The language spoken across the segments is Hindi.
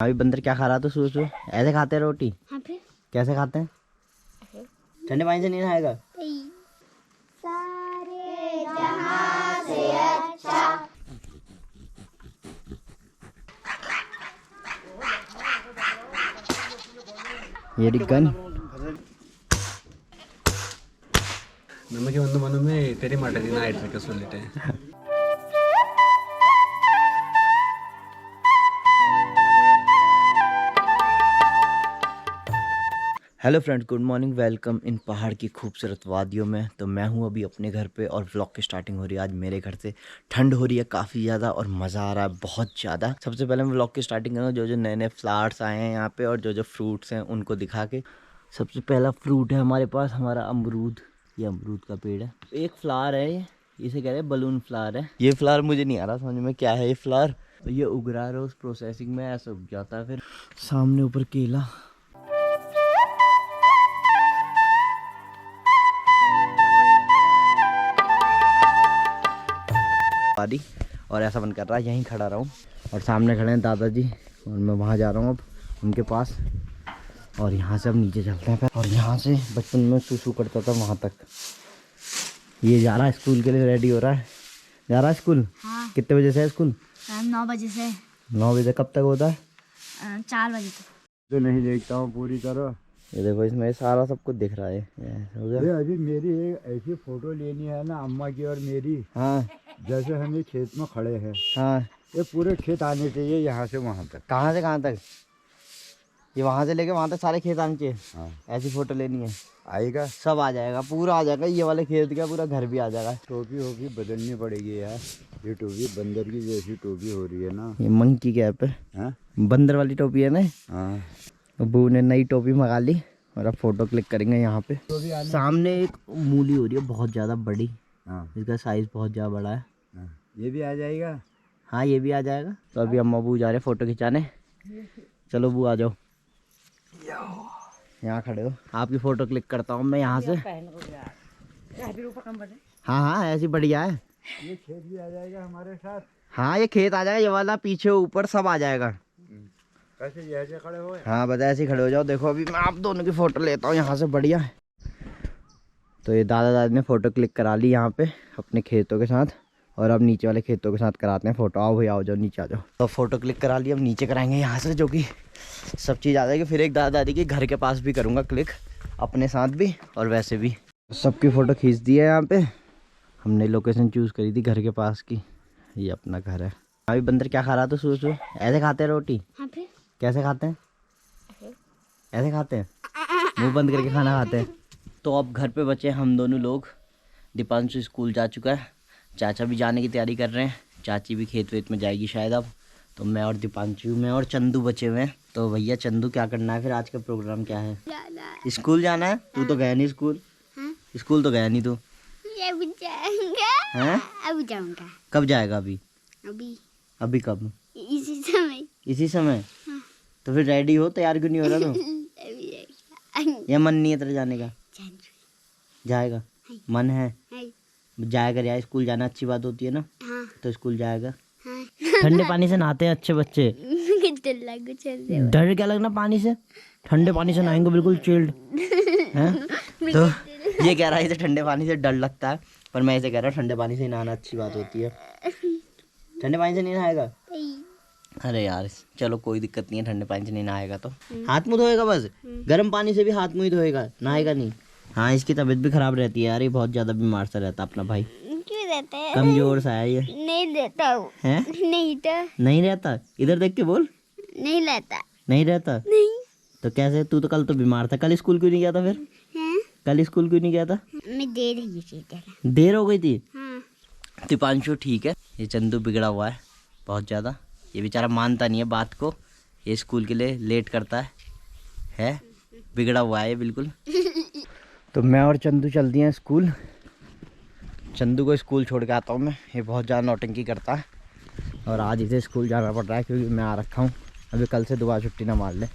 अभी बंदर क्या खा रहा था सुबह सुबह? ऐसे खाते हैं रोटी? हाँ फिर कैसे खाते हैं? ठंडे पानी से नहीं नहाएगा? सारे जहां से अच्छा। ये गन ನಮಗೆ ಒಂದು ಮನೊಮ್ಮೆ ತೆರೆ ಮಾಡಿರಿ ನಾ ಇಟ್ರಕ್ಕೆ ಸೊಲ್ಲಿಟ್ಟೆ hello friends, good morning. Welcome in पहाड़ की खूबसूरत वादियों में। तो मैं हूं अभी अपने घर पे और व्लॉग की स्टार्टिंग हो रही है आज मेरे घर से। ठंड हो रही है काफ़ी ज़्यादा और मज़ा आ रहा है बहुत ज़्यादा। सबसे पहले मैं व्लॉग की स्टार्टिंग करूँगा जो जो नए नए फ्लावर्स आए हैं यहाँ पे और जो जो फ्रूट्स हैं उनको दिखा के। सबसे पहला फ्रूट है हमारे पास हमारा अमरूद। ये अमरूद का पेड़ है। एक फ्लावर है ये, इसे कह रहे हैं बलून फ्लावर है। ये फ्लावर मुझे नहीं आ रहा समझ में क्या है ये फ्लावर। ये उग रहा है रोज़ प्रोसेसिंग में, ऐसा उग जाता है। फिर सामने ऊपर केला। और ऐसा मन कर रहा है यहीं खड़ा रहूं। और सामने खड़े हैं दादाजी और मैं वहां जा रहा हूं अब उनके पास। और यहाँ से अब नीचे चलते हैं। और यहाँ से बचपन में सूसू करता था वहां तक। ये जा रहा है स्कूल के लिए, रेडी हो रहा है, जा रहा है स्कूल। हाँ। कितने बजे से है स्कूल? 9 बजे से 9 बजे। कब तक होता है? 4 बजे तक। तो नहीं देखता हूँ पूरी तरह। ये देखो इसमें सारा सब कुछ दिख रहा है। हो गया? अरे अभी मेरी एक ऐसी फोटो लेनी है ना अम्मा की और मेरी, हाँ जैसे हम ये खेत में खड़े हैं। हाँ। ये पूरे खेत आने चाहिए यहाँ से वहाँ तक। कहाँ से कहाँ तक? ये वहाँ से लेके वहाँ तक सारे खेत आने चाहिए। हाँ ऐसी फोटो लेनी है। आएगा, सब आ जाएगा, पूरा आ जाएगा। ये वाले खेत का पूरा घर भी आ जाएगा। टोपी वोपी बदलनी पड़ेगी यार। ये टोपी बंदर की जैसी टोपी हो रही है ना। ये मंकी कैप है, हाँ बंदर वाली टोपी है ना। हाँ। अबू ने नई टोपी मंगा ली और अब फोटो क्लिक करेंगे यहाँ पे। सामने एक मूली हो रही है बहुत ज़्यादा बड़ी। हाँ इसका साइज़ बहुत ज़्यादा बड़ा है। हाँ, ये भी आ जाएगा। हाँ ये भी आ जाएगा। तो अभी अम्मा बू जा रहे फ़ोटो खिंचाने। चलो बू आ जाओ, यहाँ खड़े हो। आपकी फ़ोटो क्लिक करता हूँ मैं यहाँ से। हाँ हाँ ऐसी बढ़िया है। ये खेत भी आ जाएगा हमारे साथ। हाँ ये खेत आ जाएगा, ये वाला पीछे ऊपर सब आ जाएगा। कैसे ये ऐसे खड़े हो? हाँ बता, ऐसे खड़े हो जाओ। देखो अभी मैं आप दोनों की फ़ोटो लेता हूँ यहाँ से, बढ़िया है। तो ये दादा दादी ने फ़ोटो क्लिक करा ली यहाँ पे अपने खेतों के साथ। और अब नीचे वाले खेतों के साथ कराते हैं फ़ोटो। आओ भैया, आओ जाओ नीचे आ जाओ। तो फ़ोटो क्लिक करा ली, अब नीचे कराएंगे यहाँ से, जो कि सब चीज़ आ जाएगी। फिर एक दादा दादी के घर के पास भी करूँगा क्लिक, अपने साथ भी और वैसे भी। सबकी फ़ोटो खींच दी है यहाँ पे। हमने लोकेशन चूज़ करी थी घर के पास की। ये अपना घर है। अभी बंदर क्या खा रहा था सुबह सुबह? ऐसे खाते हैं रोटी? हाँ फिर कैसे खाते हैं? ऐसे खाते हैं, मुंह बंद करके खाना खाते हैं। तो अब घर पे बचे हम दोनों लोग। दीपांशु स्कूल जा चुका है, चाचा भी जाने की तैयारी कर रहे हैं, चाची भी खेत वेत में जाएगी शायद अब। तो मैं और दीपांशु में और चंदू बचे हुए हैं। तो भैया चंदू क्या करना है फिर? आज का प्रोग्राम क्या है? स्कूल जाना है? तू तो गया नहीं स्कूल। स्कूल तो गया नहीं तू। अब जाऊंगा। हैं? अब जाऊंगा। कब जाएगा? अभी अभी अभी कब? इसी समय। इसी समय? तो फिर रेडी हो, तैयार क्यों नहीं हो रहा तू? अभी जाएगा। या मन नहीं है तेरा जाने का? जाएगा, मन है, हाँ। जाएगा यार। स्कूल जाना अच्छी बात होती है ना। हाँ। तो स्कूल जाएगा। हाँ। ठंडे पानी से नहाते हैं अच्छे बच्चे। डर लग चल डर क्या लगना पानी से? ठंडे पानी से नहाएंगे बिल्कुल चिल्ड हैं। तो ये कह रहा है इसे ठंडे पानी से डर लगता है, पर मैं इसे कह रहा हूँ ठंडे पानी से ही नहाना अच्छी बात होती है। ठंडे पानी से नहीं नहाएगा? अरे यार चलो कोई दिक्कत नहीं है, ठंडे पानी से नहीं नहाएगा तो हाथ मुंह धोएगा बस। गर्म पानी से भी हाथ मुंह ही धोएगा, नहाएगा नहीं। हाँ इसकी तबीयत भी खराब रहती है यार, ये बहुत ज्यादा बीमार सा रहता है अपना भाई। क्यों रहता है? कमजोर सा है ये। नहीं रहता हूँ। हैं? नहीं तो नहीं रहता? इधर देख के बोल। नहीं रहता। नहीं रहता? नहीं। तो कैसे? तू तो कल तो बीमार था, कल स्कूल क्यों नहीं गया था फिर? हैं? कल स्कूल क्यों नहीं गया था? मैं दे रही थी। देर हो गई थी। हाँ। दीपांशु ठीक है, ये चंदू बिगड़ा हुआ है बहुत ज़्यादा। ये बेचारा मानता नहीं है बात को, ये स्कूल के लिए लेट करता है बिगड़ा हुआ है ये बिल्कुल। तो मैं और चंदू चल दिए हैं स्कूल। चंदू को स्कूल छोड़ के आता हूँ मैं, ये बहुत ज़्यादा नौटंकी करता है और आज इसे स्कूल जाना पड़ रहा है क्योंकि मैं आ रखा हूँ। अभी कल से दोबारा छुट्टी ना मार ले।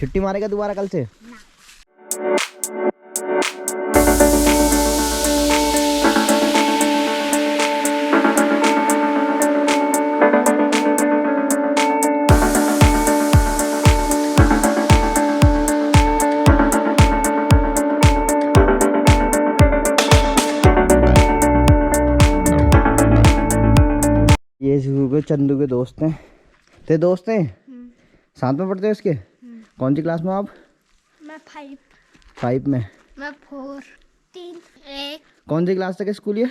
छुट्टी मारेगा दोबारा कल से? चंदू के दोस्त हैं। तेरे दोस्त हैं? साथ में पढ़ते हो इसके? कौन सी क्लास में आप? मैं 5 में। मैं 4 3 1 कौन सी क्लास तक है स्कूल ये?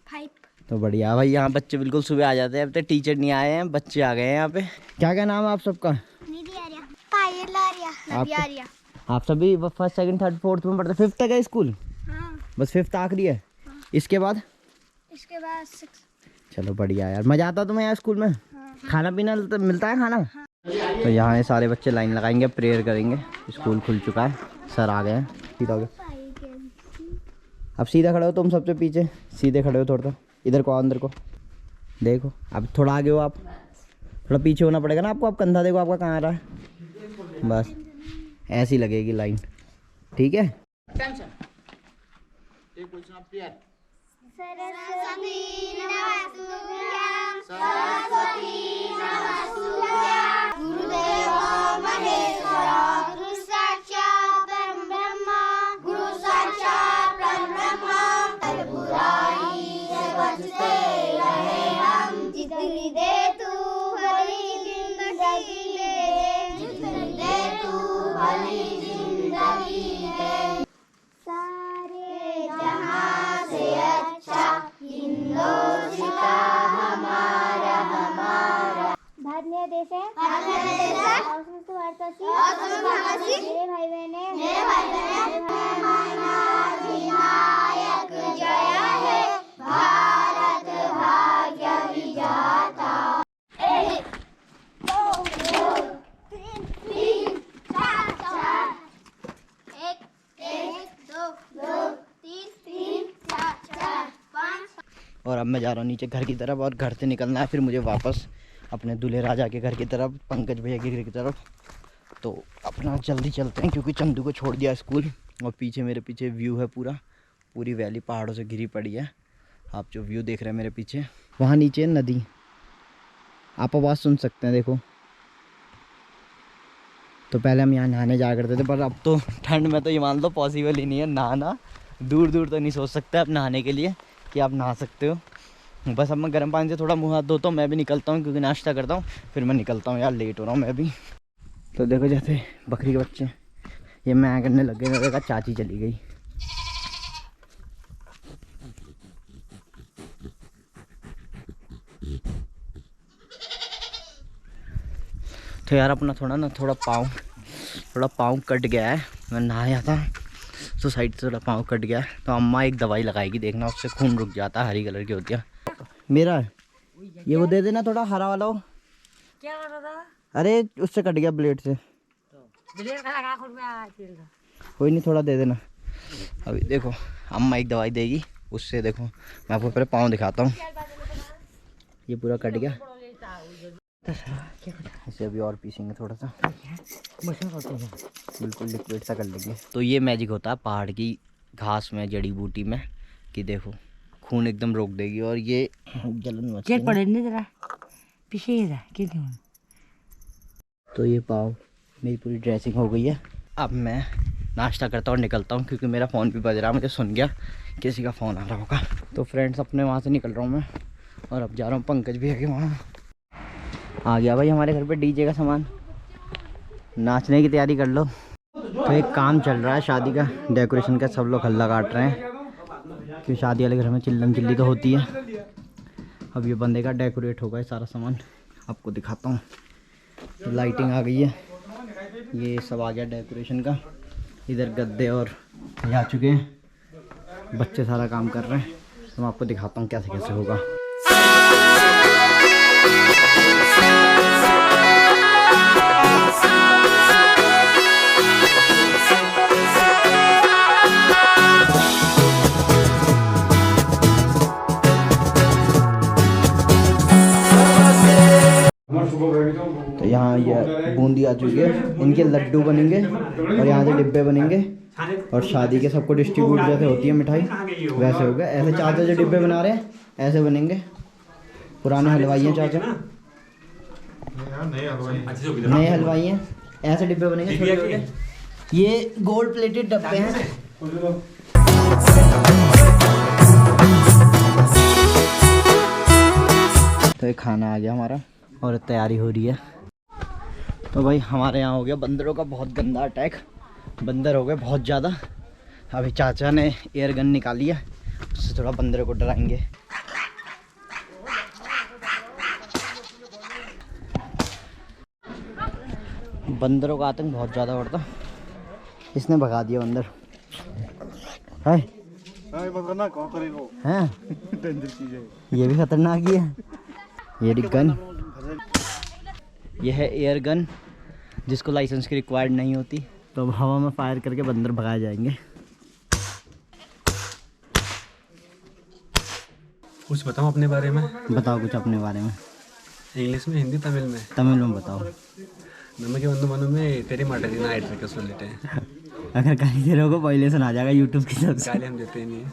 5 तो बढ़िया भाई, यहाँ बच्चे बिल्कुल सुबह आ जाते हैं। अब तो टीचर नहीं आए हैं, बच्चे आ गए हैं यहाँ पे। क्या क्या नाम है आप सबका? निधि आर्या, पायल आर्या, नदी आर्या। आप सभी 1st 2nd 3rd 4th में पढ़ते? 5th तक है स्कूल? हाँ। बस 5th आखिरी है? इसके बाद? इसके बाद 6। चलो बढ़िया यार, मजा आता तुम्हें यार स्कूल में? खाना पीना मिलता है खाना? तो यहाँ ये सारे बच्चे लाइन लगाएंगे, प्रेयर करेंगे। स्कूल खुल चुका है, सर आ गए हैं। सीधा हो गया, अब सीधा खड़े हो तुम, सबसे पीछे सीधे खड़े हो। थोड़ा इधर को आओ, अंदर को देखो। अब थोड़ा आगे हो आप, थोड़ा पीछे होना पड़ेगा ना आपको। आप कंधा देखो आपका कहाँ आ रहा है, बस ऐसी लगेगी लाइन, ठीक है? भारतीय देश है और उसमें भारतवासी मेरे भाई बहने अधिनायक जय है भारत भाग्य विधाता। 1 2 3 4 1 2 3 4 5। और अब मैं जा रहा हूँ नीचे घर की तरफ, और घर से निकलना है फिर मुझे वापस अपने दूल्हे राजा के घर की तरफ, पंकज भैया के घर की तरफ। तो अपना जल्दी चलते हैं क्योंकि चंदू को छोड़ दिया स्कूल। और पीछे मेरे पीछे व्यू है, पूरी वैली पहाड़ों से घिरी पड़ी है। आप जो व्यू देख रहे हैं मेरे पीछे, वहाँ नीचे नदी, आप आवाज़ सुन सकते हैं, देखो। तो पहले हम यहाँ नहाने जाया करते थे, पर अब तो ठंड में तो ये मान लो पॉसिबल ही नहीं है नहाना। दूर दूर तो नहीं सोच सकते आप नहाने के लिए कि आप नहा सकते हो। बस अब मैं गर्म पानी से थोड़ा मुँह हाथ धोता हूँ, मैं भी निकलता हूँ क्योंकि नाश्ता करता हूँ, फिर मैं निकलता हूँ यार, लेट हो रहा हूँ मैं भी। तो देखो जैसे बकरी के बच्चे ये मैं करने लग गए, मेरे का चाची चली गई। तो यार अपना थोड़ा पाँव कट गया है। मैं नहाया था तो साइड से थोड़ा पाँव कट गया है, तो अम्मा एक दवाई लगाएगी, देखना उससे खून रुक जाता है, हरी कलर की होती है। मेरा ये वो दे देना थोड़ा हरा वाला हो। क्या कर रहा था? अरे उससे कट गया ब्लेड से। ब्लेड का लगा खुद में आ तेल कोई नहीं, थोड़ा दे देना। अभी देखो अम्मा एक दवाई देगी, उससे देखो मैं आपको पहले पाँव दिखाता हूँ। ये पूरा कट गया, इसे अभी और पीसेंगे थोड़ा सा, बिल्कुल लिक्विड सा कर लेंगे। तो ये मैजिक होता है पहाड़ की घास में, जड़ी बूटी में, कि देखो खून एकदम रोक देगी। और ये जलन मचती है। पड़े नहीं जरा पीछे ही रहा क्यों। तो ये पाँव मेरी पूरी ड्रेसिंग हो गई है। अब मैं नाश्ता करता और निकलता हूँ क्योंकि मेरा फ़ोन भी बज रहा है, मुझे सुन गया किसी का फ़ोन आ रहा होगा। तो फ्रेंड्स अपने वहाँ से निकल रहा हूँ मैं, और अब जा रहा हूँ पंकज भी है कि वहाँ आ गया भाई हमारे घर पे डीजे का सामान, नाचने की तैयारी कर लो। तो एक काम चल रहा है शादी का, डेकोरेशन का, सब लोग हल्ला काट रहे हैं कि शादी वाले घर में चिल्लम चिल्ली तो होती है। अब ये बंदे का डेकोरेट होगा सारा सामान, आपको दिखाता हूँ। तो लाइटिंग आ गई है, ये सब आ गया डेकोरेशन का। इधर गद्दे और ये आ चुके हैं, बच्चे सारा काम कर रहे हैं। तो मैं आपको दिखाता हूँ कैसे कैसे होगा। तो यहाँ ये बूंदी आ चुकी है, इनके लड्डू बनेंगे और यहाँ से डिब्बे बनेंगे, और शादी के सबको डिस्ट्रीब्यूट जैसे होती है मिठाई वैसे हो गया। ऐसे चाचा जो डिब्बे बना रहे हैं ऐसे बनेंगे, पुराने हलवाई हैं चाचा, नए हलवाई हैं, ऐसे डिब्बे बनेंगे छोटे छोटे। ये गोल्ड प्लेटेड डब्बे हैं। तो ये खाना आ गया हमारा और तैयारी हो रही है। तो भाई हमारे यहाँ हो गया बंदरों का बहुत गंदा अटैक। बंदर हो गए बहुत ज़्यादा। अभी चाचा ने एयर गन निकाली है, उससे थोड़ा बंदरों को डराएंगे। बंदरों का आतंक बहुत ज़्यादा बढ़ता। इसने भगा दिया बंदर। है ये भी खतरनाक ही है। ये गन, ये है एयर गन जिसको लाइसेंस की रिक्वायर्ड नहीं होती। तो अब हवा में फायर करके बंदर भगाए जाएंगे। कुछ बताऊँ अपने बारे में? बताओ कुछ अपने बारे में। इंग्लिश में, हिंदी, तमिल में? तमिल में बताओ। नमक बंधु मनुमे तेरी माटी ना आइट सोलिटे। अगर कहीं देर को पहले सुना जाएगा यूट्यूब की तरफ से। गाली हम देते नहीं।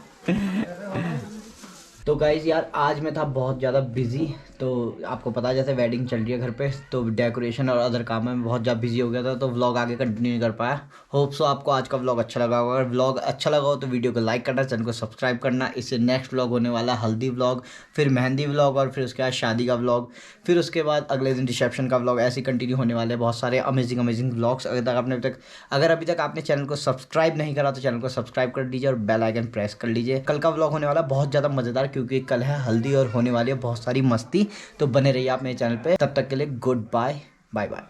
तो गाइज यार आज मैं था बहुत ज़्यादा बिजी। तो आपको पता है जैसे वेडिंग चल रही है घर पे, तो डेकोरेशन और अदर काम में बहुत ज़्यादा बिजी हो गया था, तो व्लॉग आगे कंटिन्यू नहीं कर पाया। होप सो आपको आज का व्लॉग अच्छा लगा होगा। अगर व्लॉग अच्छा लगा हो तो वीडियो को लाइक करना, चैनल को सब्सक्राइब करना। इससे नेक्स्ट व्लॉग होने वाला हल्दी व्लॉग, फिर मेहंदी व्लॉग और फिर उसके बाद शादी का व्लॉग, फिर उसके बाद अगले दिन रिसेप्शन का व्लॉग। ऐसे कंटिन्यू होने वाले बहुत सारे अमेजिंग व्लॉग्स। अगर अभी तक आपने चैनल को सब्सक्राइब नहीं करा तो चैनल को सब्सक्राइब कर दीजिए और बेल आइकन प्रेस कर लीजिए। कल का व्लॉग होने वाला बहुत ज़्यादा मज़ेदार, क्योंकि कल है हल्दी और होने वाली है बहुत सारी मस्ती। तो बने रहिए आप मेरे चैनल पे। तब तक के लिए गुड बाय, बाय बाय।